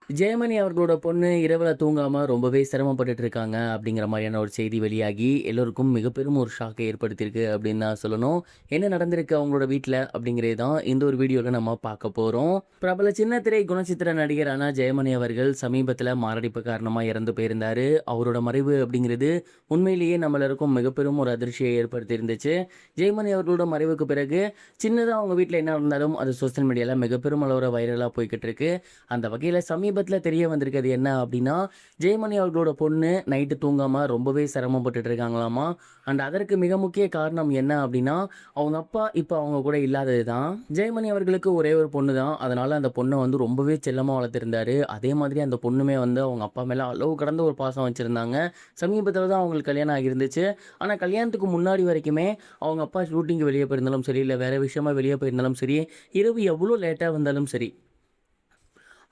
ஜெயமணி அவர்களோட பொண்ணு இரவுல தூங்காம ரொம்பவே சிரமப்பட்டுட்டு இருக்காங்க அப்படிங்கிற மாதிரியான ஒரு செய்தி வெளியாகி எல்லோருக்கும் மிக பெரும் ஒரு ஷாக்கை ஏற்படுத்தியிருக்கு அப்படின்னு தான் சொல்லணும். என்ன நடந்திருக்கு அவங்களோட வீட்டில் அப்படிங்கிறது தான் இந்த ஒரு வீடியோவில் நம்ம பார்க்க போகிறோம். பிரபல சின்ன திரை குணச்சித்திர நடிகரான ஜெயமணி அவர்கள் சமீபத்தில் மாரடைப்பு காரணமாக இறந்து போயிருந்தாரு. அவரோட மறைவு அப்படிங்கிறது உண்மையிலேயே நம்ம எல்லாருக்கும் மிக பெரும் ஒரு அதிர்ச்சியை ஏற்படுத்தி இருந்துச்சு. ஜெயமணி அவர்களோட மறைவுக்கு பிறகு சின்னதாக அவங்க வீட்டில் என்ன நடந்தாலும் அது சோசியல் மீடியாவில் மிக பெரும் அளவில் வைரலாக போய்கிட்டு இருக்கு. அந்த வகையில் சமீபத்தில் தெரிய வந்திருக்கிறது என்ன அப்படின்னா, ஜெயமணி அவர்களோட பொண்ணு நைட்டு தூங்காமல் ரொம்பவே சிரமப்பட்டுட்டு இருக்காங்களாமா. அண்ட் அதற்கு மிக முக்கிய காரணம் என்ன அப்படின்னா, அவங்க அப்பா இப்போ அவங்க கூட இல்லாதது தான். ஜெயமணி அவர்களுக்கு ஒரே ஒரு பொண்ணு தான். அதனால் அந்த பொண்ணை வந்து ரொம்பவே செல்லமாக வளர்த்துருந்தாரு. அதே மாதிரி அந்த பொண்ணுமே வந்து அவங்க அப்பா மேலே அளவு கடந்த ஒரு பாசம் வச்சுருந்தாங்க. சமீபத்தில் தான் அவங்களுக்கு கல்யாணம் ஆகியிருந்துச்சு. ஆனால் கல்யாணத்துக்கு முன்னாடி வரைக்குமே அவங்க அப்பா ஷூட்டிங்கு வெளியே போயிருந்தாலும் சரி, இல்லை வேறு விஷயமா வெளியே போயிருந்தாலும் சரி, இரவு எவ்வளோ லேட்டாக வந்தாலும் சரி,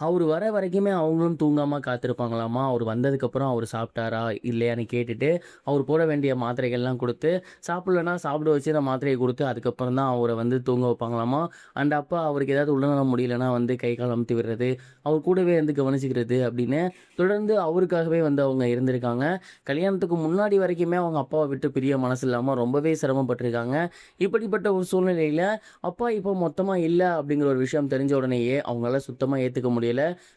அவர் வர வரைக்குமே அவங்களும் தூங்காமல் காத்திருப்பாங்களாமா. அவர் வந்ததுக்கப்புறம் அவர் சாப்பிட்டாரா இல்லையான்னு கேட்டுட்டு அவர் போட வேண்டிய மாத்திரைகள்லாம் கொடுத்து, சாப்பிட்லன்னா சாப்பிட வச்சு அந்த மாத்திரையை கொடுத்து அதுக்கப்புறம் தான் அவரை வந்து தூங்க வைப்பாங்களாமா. அண்ட் அப்பா அவருக்கு ஏதாவது உடல்நலம் முடியலன்னா வந்து கை கால் அமுத்தி விடுறது, அவர் கூடவே வந்து கவனிச்சிக்கிறது அப்படின்னு தொடர்ந்து அவருக்காகவே வந்து அவங்க இருந்திருக்காங்க. கல்யாணத்துக்கு முன்னாடி வரைக்குமே அவங்க அப்பாவை விட்டு பிரிய மனசு இல்லாமல் ரொம்பவே சிரமப்பட்டிருக்காங்க. இப்படிப்பட்ட ஒரு சூழ்நிலையில் அப்பா இப்போ மொத்தமாக இல்லை அப்படிங்கிற ஒரு விஷயம் தெரிஞ்ச உடனேயே அவங்களால சுத்தமாக ஏற்றுக்க முடியல.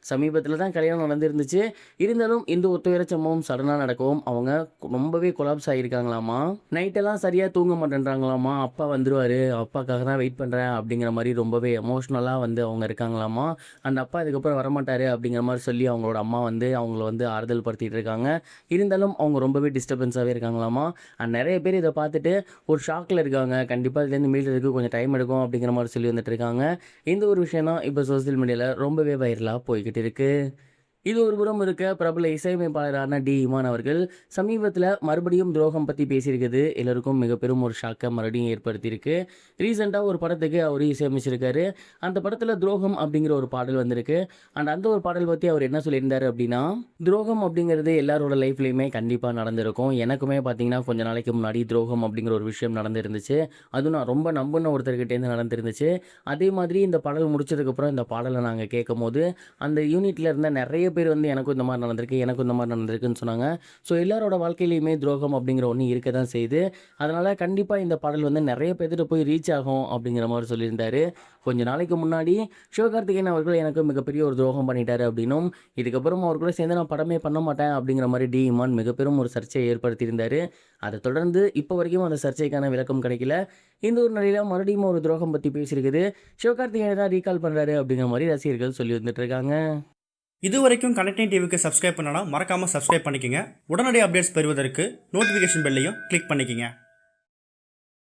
சமீபத்தில் தான் கல்யாணம் நடந்துருந்துச்சு. இருந்தாலும் இந்த ஒரு துயர சம்பவம் சடனாக நடக்கவும் அவங்க ரொம்பவே கொலாப்ஸ் ஆகியிருக்காங்களாமா. நைட்டெல்லாம் சரியாக தூங்க மாட்டேன்றாங்களாமா. அப்பா வந்துடுவார், அப்பாக்காக தான் வெயிட் பண்ணுறேன் அப்படிங்கிற மாதிரி ரொம்பவே எமோஷ்னலாக வந்து அவங்க இருக்காங்களாமா. அந்த அப்பா இதுக்கப்புறம் வரமாட்டார் அப்படிங்கிற மாதிரி சொல்லி அவங்களோட அம்மா வந்து அவங்கள வந்து ஆறுதல் படுத்திட்டு இருக்காங்க. இருந்தாலும் அவங்க ரொம்பவே டிஸ்டர்பன்ஸாகவே இருக்காங்களாமா. அண்ட் நிறைய பேர் இதை பார்த்துட்டு ஒரு ஷாக்கில் இருக்காங்க. கண்டிப்பாக இதுலேருந்து மீள்றதுக்கு கொஞ்சம் டைம் எடுக்கும் அப்படிங்கிற மாதிரி சொல்லி வந்துட்டு இருக்காங்க. இந்த ஒரு விஷயம் தான் இப்போ சோசியல் மீடியாவில் ரொம்பவே வைரலாக போய்கிட்டு இருக்கு. இது ஒரு புறம் இருக்க, பிரபல இசையமைப்பாளரான டி இமான் அவர்கள் சமீபத்தில் மறுபடியும் துரோகம் பற்றி பேசியிருக்கிறது எல்லோருக்கும் மிக பெரும் ஒரு ஷாக்கை மறுபடியும் ஏற்படுத்தியிருக்கு. ரீசெண்டாக ஒரு படத்துக்கு அவர் இசையமைச்சிருக்காரு. அந்த படத்தில் துரோகம் அப்படிங்கிற ஒரு பாடல் வந்திருக்கு. அண்ட் அந்த ஒரு பாடல் பற்றி அவர் என்ன சொல்லியிருந்தார் அப்படின்னா, துரோகம் அப்படிங்கிறது எல்லாரோட லைஃப்லையுமே கண்டிப்பாக நடந்திருக்கும். எனக்குமே பார்த்தீங்கன்னா கொஞ்ச நாளைக்கு முன்னாடி துரோகம் அப்படிங்கிற ஒரு விஷயம் நடந்துருந்துச்சு. அதுவும் நான் ரொம்ப நம்பின ஒருத்தர்கிட்டேருந்து நடந்துருந்துச்சு. அதே மாதிரி இந்த பாடல் முடிச்சதுக்கப்புறம் இந்த பாடலை நாங்கள் கேட்கும் போது அந்த யூனிட்டில் இருந்த நிறைய பேர் வந்து எனக்கும் இந்த மாதிரி நடந்திருக்கு, எனக்கும் இந்த மாதிரி நடந்திருக்குன்னு சொன்னாங்க. ஸோ எல்லாரோட வாழ்க்கையிலையுமே துரோகம் அப்படிங்கிற ஒன்று இருக்க தான் செய்யுது. அதனால் கண்டிப்பாக இந்த பாடல் வந்து நிறைய பேர்கிட்ட போய் ரீச் ஆகும் அப்படிங்கிற மாதிரி சொல்லியிருந்தார். கொஞ்ச நாளைக்கு முன்னாடி சிவகார்த்திகேயன் அவர்கள் எனக்கு மிகப்பெரிய ஒரு துரோகம் பண்ணிட்டாரு அப்படின்னும், இதுக்கப்புறம் அவர் கூட சேர்ந்து நான் படமே பண்ண மாட்டேன் அப்படிங்கிற மாதிரி டி இமான் மிகப்பெரும் ஒரு சர்ச்சையை ஏற்படுத்தியிருந்தார். அதை தொடர்ந்து இப்போ வரைக்கும் அந்த சர்ச்சைக்கான விளக்கம் கிடைக்கல. இந்த ஒரு நிலையில் மறுபடியும் ஒரு துரோகம் பற்றி பேசியிருக்குது. சிவகார்த்திகேயனை தான் ரீகால் பண்ணுறாரு அப்படிங்கிற மாதிரி ரசிகர்கள் சொல்லி வந்துட்டு இருக்காங்க. இது வரைக்கும் கனெக்டிங் டிவிக்கு சப்ஸ்கிரைப் பண்ணனா மறக்காமல் சப்ஸ்கிரைப் பண்ணிக்கங்க. உடனடி அப்டேட்ஸ் பெறுவதற்கு நோட்டிஃபிகேஷன் பெல்லையும் கிளிக் பண்ணிக்கங்க.